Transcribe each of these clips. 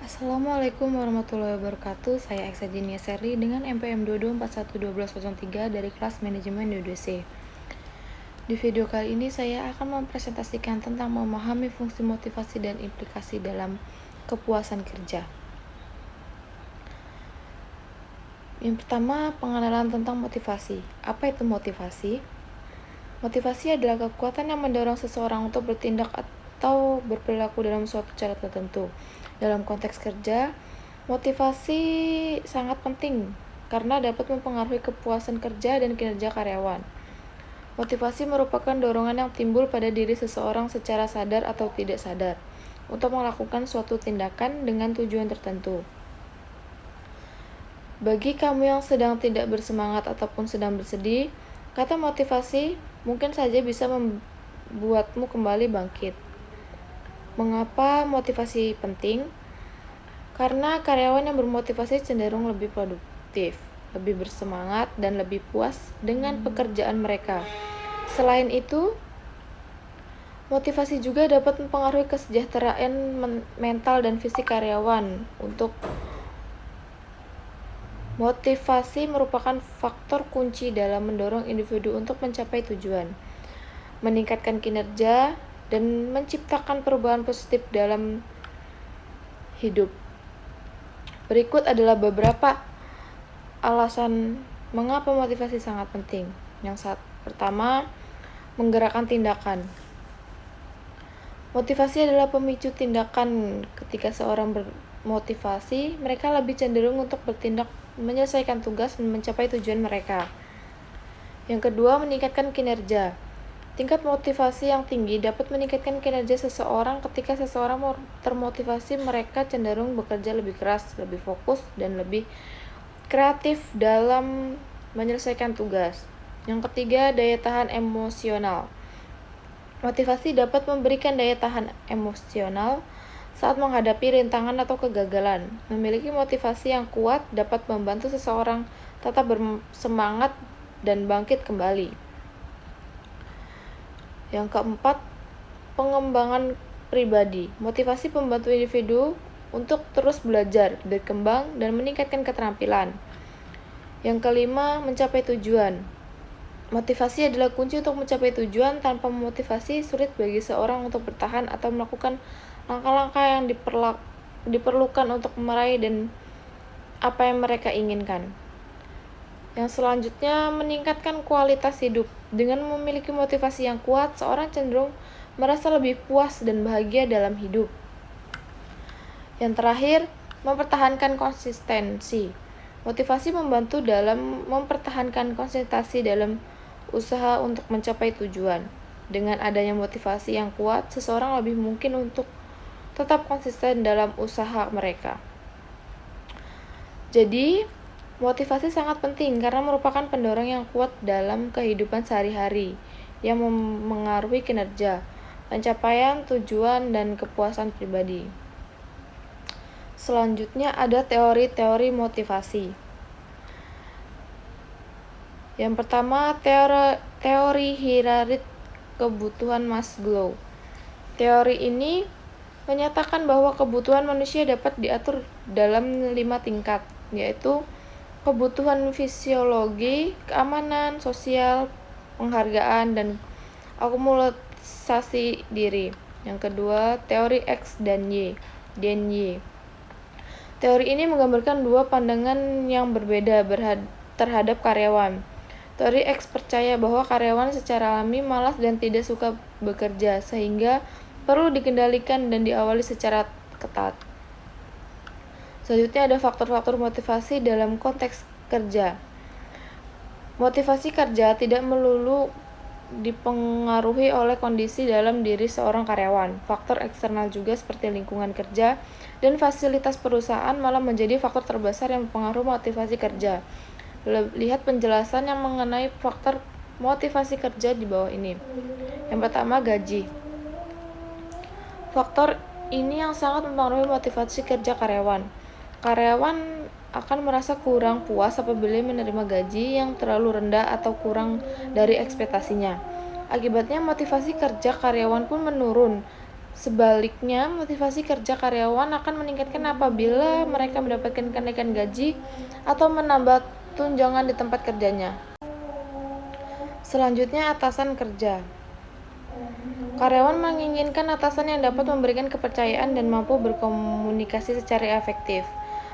Assalamualaikum warahmatullahi wabarakatuh. Saya Eksa Jinia Serli dengan NPM 22411203 dari kelas manajemen UDC. Di video kali ini saya akan mempresentasikan tentang memahami fungsi motivasi dan implikasi dalam kepuasan kerja. Yang pertama, pengenalan tentang motivasi. Apa itu motivasi? Motivasi adalah kekuatan yang mendorong seseorang untuk bertindak atau berperilaku dalam suatu cara tertentu. Dalam konteks kerja, motivasi sangat penting karena dapat mempengaruhi kepuasan kerja dan kinerja karyawan. Motivasi merupakan dorongan yang timbul pada diri seseorang secara sadar atau tidak sadar untuk melakukan suatu tindakan dengan tujuan tertentu. Bagi kamu yang sedang tidak bersemangat ataupun sedang bersedih, kata motivasi mungkin saja bisa membuatmu kembali bangkit. Mengapa motivasi penting? Karena karyawan yang bermotivasi cenderung lebih produktif, lebih bersemangat, dan lebih puas dengan pekerjaan mereka. Selain itu, motivasi juga dapat mempengaruhi kesejahteraan mental dan fisik karyawan. Motivasi merupakan faktor kunci dalam mendorong individu untuk mencapai tujuan, meningkatkan kinerja, dan menciptakan perubahan positif dalam hidup. Berikut adalah beberapa alasan mengapa motivasi sangat penting. Yang pertama, menggerakkan tindakan. Motivasi adalah pemicu tindakan. Ketika seorang bermotivasi, mereka lebih cenderung untuk bertindak, menyelesaikan tugas, dan mencapai tujuan mereka. Yang kedua, meningkatkan kinerja. Tingkat motivasi yang tinggi dapat meningkatkan kinerja seseorang. Ketika seseorang termotivasi, mereka cenderung bekerja lebih keras, lebih fokus, dan lebih kreatif dalam menyelesaikan tugas. Yang ketiga, daya tahan emosional. Motivasi dapat memberikan daya tahan emosional saat menghadapi rintangan atau kegagalan. Memiliki motivasi yang kuat dapat membantu seseorang tetap bersemangat dan bangkit kembali. Yang keempat, pengembangan pribadi. Motivasi membantu individu untuk terus belajar, berkembang, dan meningkatkan keterampilan. Yang kelima, mencapai tujuan. Motivasi adalah kunci untuk mencapai tujuan. Tanpa motivasi, sulit bagi seorang untuk bertahan atau melakukan langkah-langkah yang diperlukan untuk meraih dan apa yang mereka inginkan. Yang selanjutnya, meningkatkan kualitas hidup. Dengan memiliki motivasi yang kuat, seorang cenderung merasa lebih puas dan bahagia dalam hidup. Yang terakhir, mempertahankan konsistensi. Motivasi membantu dalam mempertahankan konsistensi dalam usaha untuk mencapai tujuan. Dengan adanya motivasi yang kuat, seseorang lebih mungkin untuk tetap konsisten dalam usaha mereka. Jadi, motivasi sangat penting karena merupakan pendorong yang kuat dalam kehidupan sehari-hari yang memengaruhi kinerja, pencapaian tujuan, dan kepuasan pribadi. Selanjutnya ada teori-teori motivasi. Yang pertama, teori hierarki kebutuhan Maslow. Teori ini menyatakan bahwa kebutuhan manusia dapat diatur dalam 5 tingkat, yaitu kebutuhan fisiologi, keamanan, sosial, penghargaan, dan akumulasi diri. Yang kedua, teori X dan Y. Teori ini menggambarkan dua pandangan yang berbeda terhadap karyawan. Teori X percaya bahwa karyawan secara alami malas dan tidak suka bekerja, sehingga perlu dikendalikan dan diawali secara ketat. Selanjutnya ada faktor-faktor motivasi dalam konteks kerja. Motivasi kerja tidak melulu dipengaruhi oleh kondisi dalam diri seorang karyawan. Faktor eksternal juga seperti lingkungan kerja dan fasilitas perusahaan malah menjadi faktor terbesar yang mempengaruhi motivasi kerja. Lihat penjelasan yang mengenai faktor motivasi kerja di bawah ini. Yang pertama, gaji. Faktor ini yang sangat mempengaruhi motivasi kerja karyawan. Karyawan akan merasa kurang puas apabila menerima gaji yang terlalu rendah atau kurang dari ekspektasinya. Akibatnya motivasi kerja karyawan pun menurun Sebaliknya, motivasi kerja karyawan akan meningkatkan apabila mereka mendapatkan kenaikan gaji atau menambah tunjangan di tempat kerjanya. Selanjutnya, atasan kerja. Karyawan menginginkan atasan yang dapat memberikan kepercayaan dan mampu berkomunikasi secara efektif.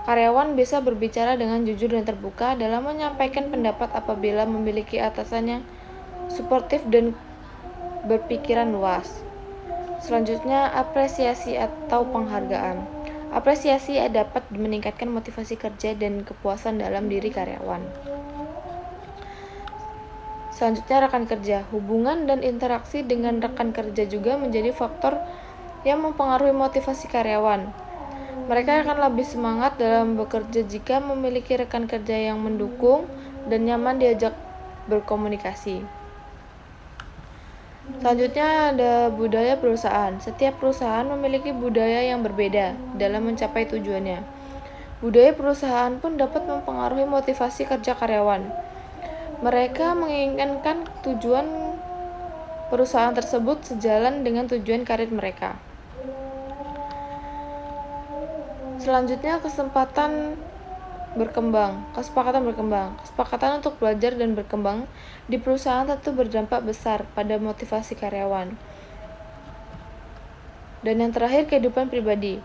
Karyawan bisa berbicara dengan jujur dan terbuka dalam menyampaikan pendapat apabila memiliki atasan yang suportif dan berpikiran luas. Selanjutnya, apresiasi atau penghargaan. Apresiasi dapat meningkatkan motivasi kerja dan kepuasan dalam diri karyawan. Selanjutnya, rekan kerja. Hubungan dan interaksi dengan rekan kerja juga menjadi faktor yang mempengaruhi motivasi karyawan. Mereka akan lebih semangat dalam bekerja jika memiliki rekan kerja yang mendukung dan nyaman diajak berkomunikasi. Selanjutnya ada budaya perusahaan. Setiap perusahaan memiliki budaya yang berbeda dalam mencapai tujuannya. Budaya perusahaan pun dapat mempengaruhi motivasi kerja karyawan. Mereka menginginkan tujuan perusahaan tersebut sejalan dengan tujuan karir mereka. Selanjutnya, kesepakatan berkembang. Kesepakatan untuk belajar dan berkembang di perusahaan tentu berdampak besar pada motivasi karyawan. Dan yang terakhir, kehidupan pribadi.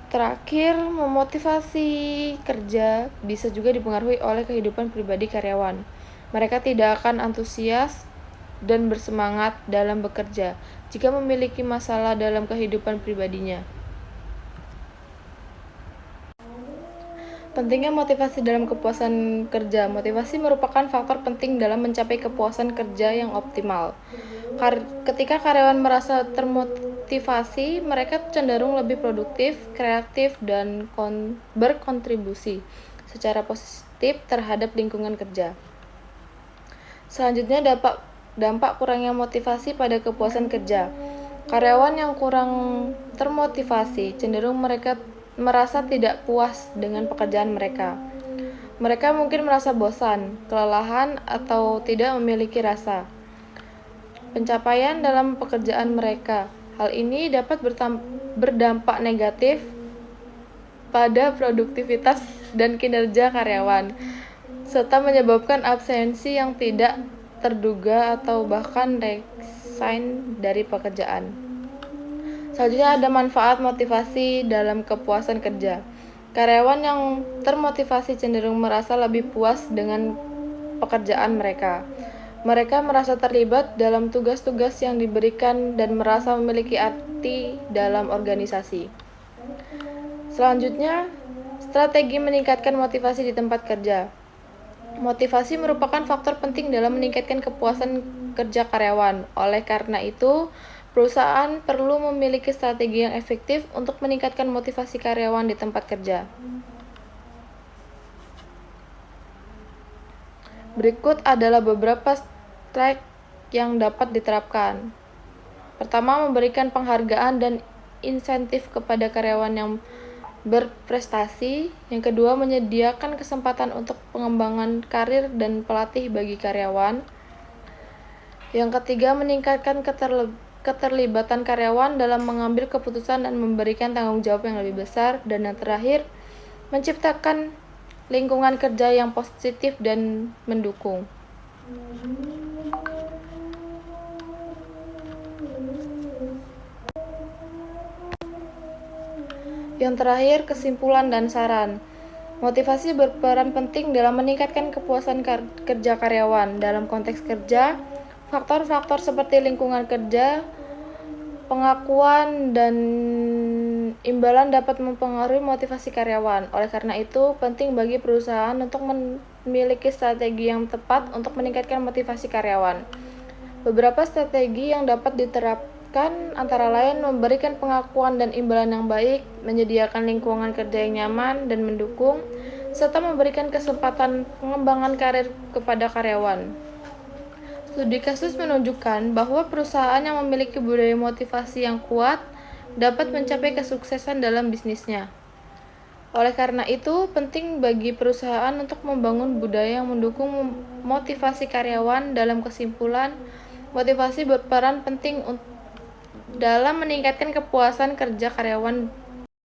Terakhir, memotivasi kerja bisa juga dipengaruhi oleh kehidupan pribadi karyawan. Mereka tidak akan antusias dan bersemangat dalam bekerja jika memiliki masalah dalam kehidupan pribadinya. Pentingnya motivasi dalam kepuasan kerja. Motivasi merupakan faktor penting dalam mencapai kepuasan kerja yang optimal. Ketika karyawan merasa termotivasi, mereka cenderung lebih produktif, kreatif, dan berkontribusi secara positif terhadap lingkungan kerja. Selanjutnya, dampak kurangnya motivasi pada kepuasan kerja. Karyawan yang kurang termotivasi cenderung merasa tidak puas dengan pekerjaan mereka. Mereka mungkin merasa bosan, kelelahan, atau tidak memiliki rasa pencapaian dalam pekerjaan mereka. Hal ini dapat berdampak negatif pada produktivitas dan kinerja karyawan, serta menyebabkan absensi yang tidak terduga atau bahkan resign dari pekerjaan. Selanjutnya ada manfaat motivasi dalam kepuasan kerja. Karyawan yang termotivasi cenderung merasa lebih puas dengan pekerjaan mereka. Mereka merasa terlibat dalam tugas-tugas yang diberikan dan merasa memiliki arti dalam organisasi. Selanjutnya, strategi meningkatkan motivasi di tempat kerja. Motivasi merupakan faktor penting dalam meningkatkan kepuasan kerja karyawan. Oleh karena itu, perusahaan perlu memiliki strategi yang efektif untuk meningkatkan motivasi karyawan di tempat kerja. Berikut adalah beberapa strategi yang dapat diterapkan. Pertama, memberikan penghargaan dan insentif kepada karyawan yang berprestasi. Yang kedua, menyediakan kesempatan untuk pengembangan karir dan pelatih bagi karyawan. Yang ketiga, meningkatkan keterlibatan karyawan dalam mengambil keputusan dan memberikan tanggung jawab yang lebih besar. Dan yang terakhir, menciptakan lingkungan kerja yang positif dan mendukung. Yang terakhir, kesimpulan dan saran. Motivasi berperan penting dalam meningkatkan kepuasan kerja karyawan. Dalam konteks kerja, faktor-faktor seperti lingkungan kerja, pengakuan, dan imbalan dapat mempengaruhi motivasi karyawan. Oleh karena itu, penting bagi perusahaan untuk memiliki strategi yang tepat untuk meningkatkan motivasi karyawan. Beberapa strategi yang dapat diterapkan antara lain memberikan pengakuan dan imbalan yang baik, menyediakan lingkungan kerja yang nyaman dan mendukung, serta memberikan kesempatan pengembangan karir kepada karyawan. Studi kasus menunjukkan bahwa perusahaan yang memiliki budaya motivasi yang kuat dapat mencapai kesuksesan dalam bisnisnya. Oleh karena itu, penting bagi perusahaan untuk membangun budaya yang mendukung motivasi karyawan. Dalam kesimpulan, motivasi berperan penting dalam meningkatkan kepuasan kerja karyawan